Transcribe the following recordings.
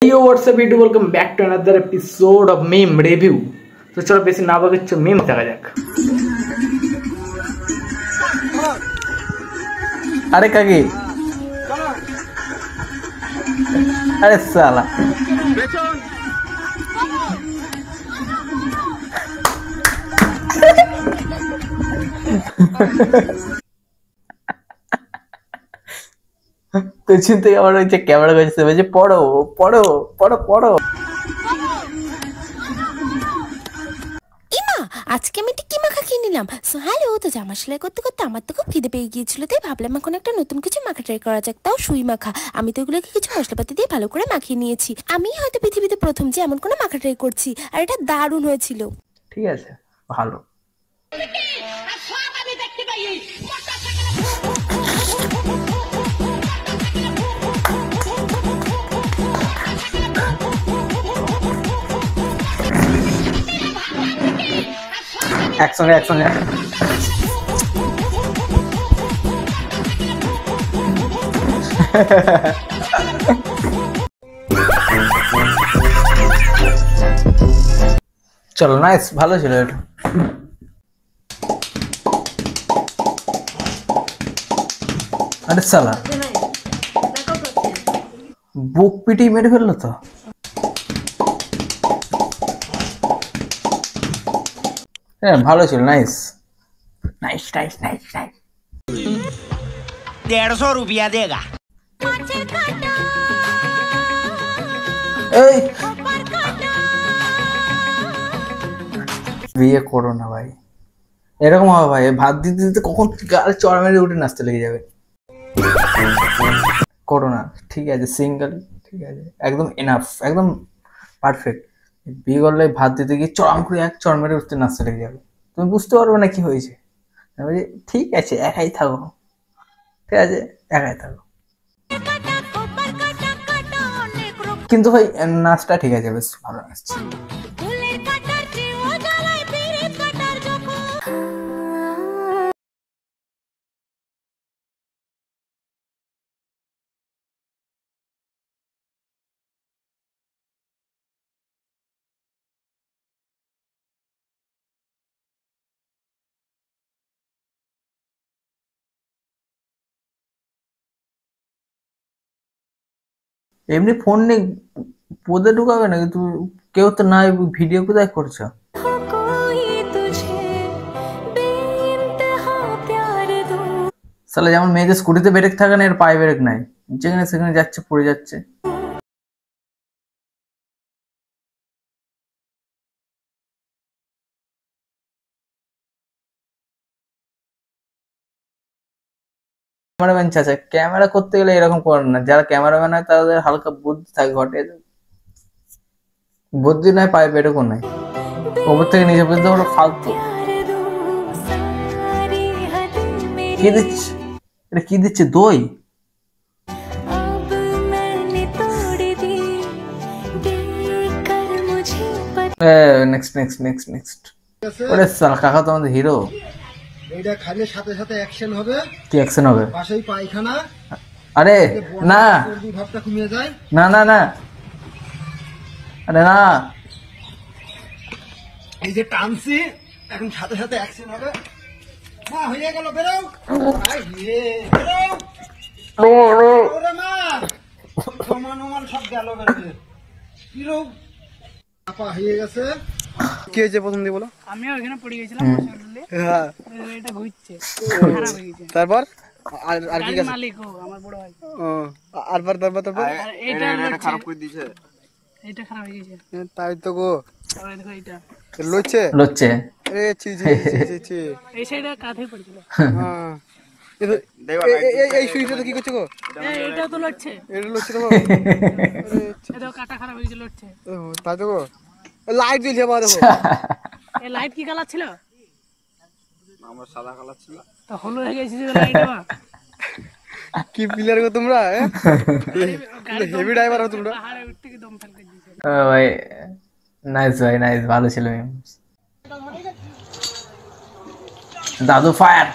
Yo, what's up YouTube? Welcome back to another episode of meme review. तो चलो बेसी ना बगे meme দেখা যাক। अरे काकी अरे साला তো চিন্তা আমার হচ্ছে ক্যামেরা কাছে বলছে পড়ো পড়ো পড়ো পড়ো ইমা আজকে আমি টিকি মাখা কিনে নিলাম। সো হ্যালো, তো জামা সেলাই করতে করতে আমার তো খুব খিদে পেয়ে গিয়েছিল, তাই ভাবলাম এখন একটা নতুন কিছু মাখা ট্রাই করা যাক, তাও সুই মাখা। আমি তো এগুলোকে কিছু মশলাপাতি দিয়ে ভালো করে মাখিয়ে নিয়েছি। আমি হয়তো পৃথিবীতে প্রথম যে এমন কোনো মাখা ট্রাই করছি, আর এটা দারুণ হয়েছিল। ঠিক আছে, ভালো। একসঙ্গে একসঙ্গে চলো, নাইস, ভালো ছিল এটা। আরে সালা বুক পিটি মেরে ফেললো তো। হ্যাঁ, ভালো ছিল, nice nice nice nice nice. 150 रुपया देगा। এই বিয়ে করো না ভাই, এরকম হবে ভাই। ভাত দিতে দিতে কখন গাল চড় মেরে উঠে নাচতে লেগে যাবে। করো না, ঠিক আছে, সিঙ্গেল ঠিক আছে, একদম এনাফ, একদম পারফেক্ট। বিয়ে করলে ভাত দিতে গিয়ে চড়াম করে এক চড় মেরে উঠতে নাচতে লেগে যাবে, তুমি বুঝতে পারবে না কি হয়েছে। ঠিক আছে, একাই থাকো, ঠিক আছে, একাই থাকো। কিন্তু ভাই নাচটা ঠিক আছে, বেশ ভালো নাচছে। এমনি ফোন নিয়ে পদে ঢুকাবে নাকি তুমি? কেউ তো নাই, ভিডিও কোথায় করছো? সালা যেমন মেয়েদের স্কুটিতে ব্রেক থাকে না, এর পায়ে ব্রেক নাই, যেখানে সেখানে যাচ্ছে, পড়ে যাচ্ছে। ক্যামেরাম্যান চাচা ক্যামেরা করতে গেলে এরকম করেন না। যারা ক্যামেরাম্যান হয় তাদের হালকা বুদ্ধি থাকে, ঘটে বুদ্ধি নাই, পায়ে বেরোকো নাই, ওপর থেকে নিচে পর্যন্ত ওরা ফালতু। কি দিচ্ছে এটা? কি দিচ্ছে? দই? Next next next next. ওরে সালা কাকা তো আমাদের হিরো। এটা খাইলে সাথে সাথে অ্যাকশন হবে। কি অ্যাকশন হবে? পাশেই পায়খানা। আরে না, চর্বি ভাবটা কমিয়ে যায়। না না না, আরে না, এই যে টানছি, এখন সাথে সাথে অ্যাকশন হবে। মা হয়ে গেল, বেরো। আই রে, বেরো। ওরে মা, সমান সমান সব গেল বেরো। কি রোগ? আপা হয়ে গেছে। কি হয়েছে প্রথম দিয়ে বলো? আমিও এখানে পড়ে গেছিলাম, হ্যাঁ এটা ঘুরছে, খারাপ হয়ে গেছে। তারপর আর কি গেছে? মালিক ও আমার বড় ভাই। তারপর এটা খারাপ করে দিয়েছে, এটা খারাপ হয়ে গেছে। তাই তো গো। তারপরে দেখো এটা লচ্ছে লচ্ছে। এ ছি ছি ছি ছি। এই সাইডে কাঁধে পড়ছিল। হ্যাঁ, এই সুইচটা তো কি করছে গো? এটা তো লড়ছে, এটা লচ্ছে তো গো। এটা কাটা খারাপ হয়ে গেছে, লড়ছে। তাই তো গো। লাইট জ্বলছে বা দেখো। এই লাইট কি কালার ছিল? আমার সাদা কালার ছিল। তো হলুদ হয়ে গেছে লাইট। বা কি পিলার গো তোমরা? হেভি ড্রাইভার হো তোমরা। পাহাড়ে উঠতে কি দম ফেলতে দিয়েছে। ভাই নাইস ভাই, নাইস, ভালো ছিল। দাদু ফায়ার।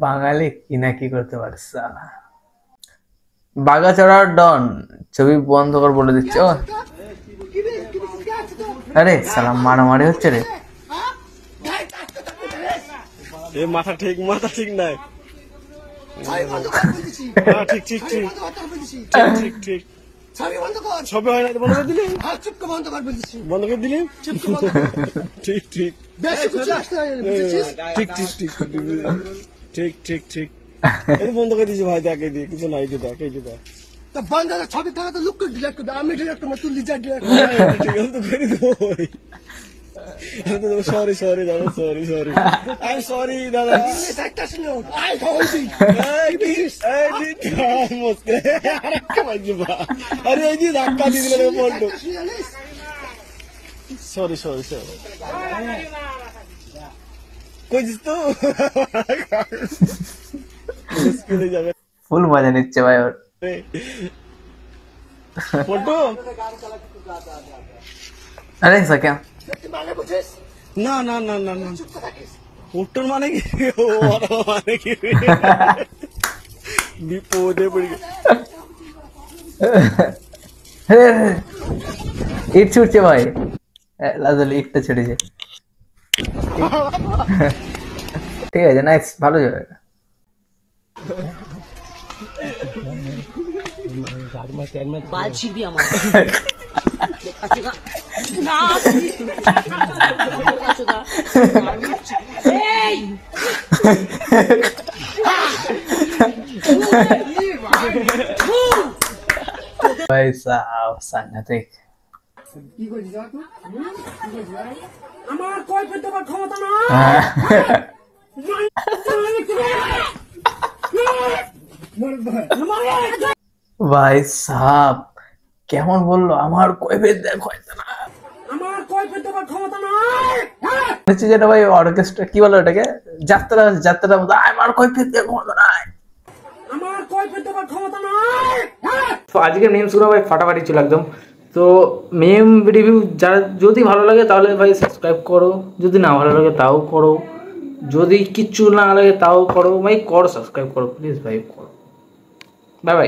বাঙালি কি না কি করতে পারছে সালা। বাগাচড়ার ডন ছবি বন্ধ কর বলে দিচ্ছে। ও আরে সালাম মারামারি হচ্ছে রে। এ মাথা ঠিক নাই। ঠিক ঠিক ঠিক ঠিক ঠিক ছবি হয় না বন্ধ করে দিলে বন্ধ করে দিলে ঠিক ঠিক ঠিক ঠিক ঠিক ঠিক ঠিক ঠিক বন্ধ করে দিয়েছি ভাই দেখে দিয়ে কিছু নাই দেখ এই যে দেখ বন্ধ ছবি থাকা তো লুক করে ডিলেট করে আমি ডিলেট করবো তুই লিজার ডিলেট ঠিক আছে তো করে দেবো সরি সরি দাদা সরি সরি আই সরি দাদা একটা শুনো আই খাওয়াইছি আরে এই যে ধাক্কা দিয়ে দিলে বলতো সরি সরি সরি কইছিস তো স্কুলে যাবে ফুল মজা নিচ্ছে ভাই ওর। ফটো আরে সাকিয়া না না না না না ফটোর মানে কি মানে কি বিপদে পড়ে ইট ছুটছে ভাই, লাজল ইটটা ছেড়েছে। ঠিক আছে নাইস, ভালো যাবে। ভাই সাহেব সাংঘাতিক। আমার কই পেতে পার ক্ষমতা না ভাই সাহেব কেমন বললো, আমার কৈফিয়ত দেওয়ার ক্ষমতা না, আমার কই পেতে পার ক্ষমতা না হচ্ছে যেটা ভাই অর্কেস্ট্রা কি বলো এটাকে, যাত্রা যাত্রার মতো আমার কৈফিয়ত দেওয়ার ক্ষমতা নাই, আমার কই পেতে পার ক্ষমতা না। তো আজকে মিমস গুলো ভাই ফাটাফাটি ছিল একদম। তো মিম রিভিউ যারা যদি ভালো লাগে তাহলে ভাই সাবস্ক্রাইব করো, যদি না ভালো লাগে তাও করো, যদি কিচ্ছু না লাগে তাও করো ভাই, করো সাবস্ক্রাইব করো প্লিজ ভাই করো। Bye bye.